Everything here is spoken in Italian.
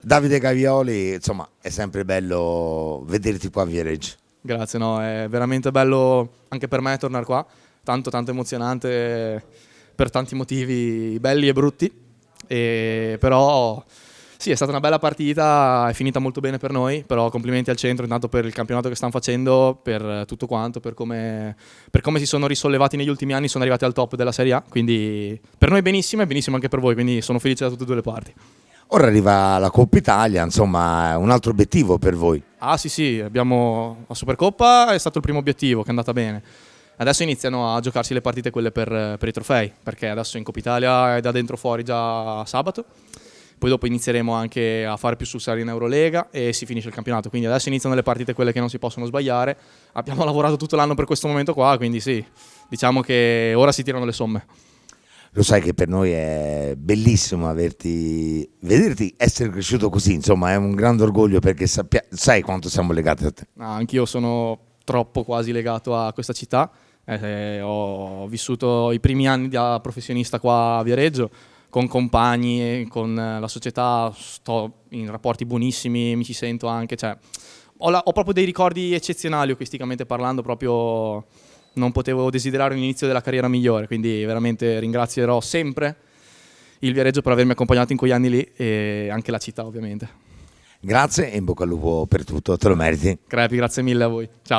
Davide Gavioli, insomma, è sempre bello vederti qua a Viareggio. Grazie, no, è veramente bello anche per me tornare qua, tanto emozionante per tanti motivi belli e brutti, però sì, è stata una bella partita, è finita molto bene per noi, però complimenti al centro intanto per il campionato che stanno facendo, per tutto quanto, per come si sono risollevati negli ultimi anni, sono arrivati al top della Serie A, quindi per noi benissimo e benissimo anche per voi, quindi sono felice da tutte e due le parti. Ora arriva la Coppa Italia, insomma, è un altro obiettivo per voi. Ah sì, abbiamo la Supercoppa, è stato il primo obiettivo, che è andata bene. Adesso iniziano a giocarsi le partite quelle per i trofei, perché adesso in Coppa Italia è da dentro fuori già sabato, poi dopo inizieremo anche a fare più sul serio in Eurolega e si finisce il campionato, quindi adesso iniziano le partite quelle che non si possono sbagliare. Abbiamo lavorato tutto l'anno per questo momento qua, quindi sì, diciamo che ora si tirano le somme. Lo sai che per noi è bellissimo vederti essere cresciuto così, insomma, è un grande orgoglio perché sai quanto siamo legati a te. Anch'io sono troppo quasi legato a questa città, ho vissuto i primi anni da professionista qua a Viareggio, con compagni, con la società, sto in rapporti buonissimi, mi ci sento anche, cioè, ho proprio dei ricordi eccezionali acquisticamente parlando, proprio non potevo desiderare un inizio della carriera migliore, quindi veramente ringrazierò sempre il Viareggio per avermi accompagnato in quegli anni lì e anche la città ovviamente. Grazie e in bocca al lupo per tutto, te lo meriti. Crepi, grazie mille a voi, ciao.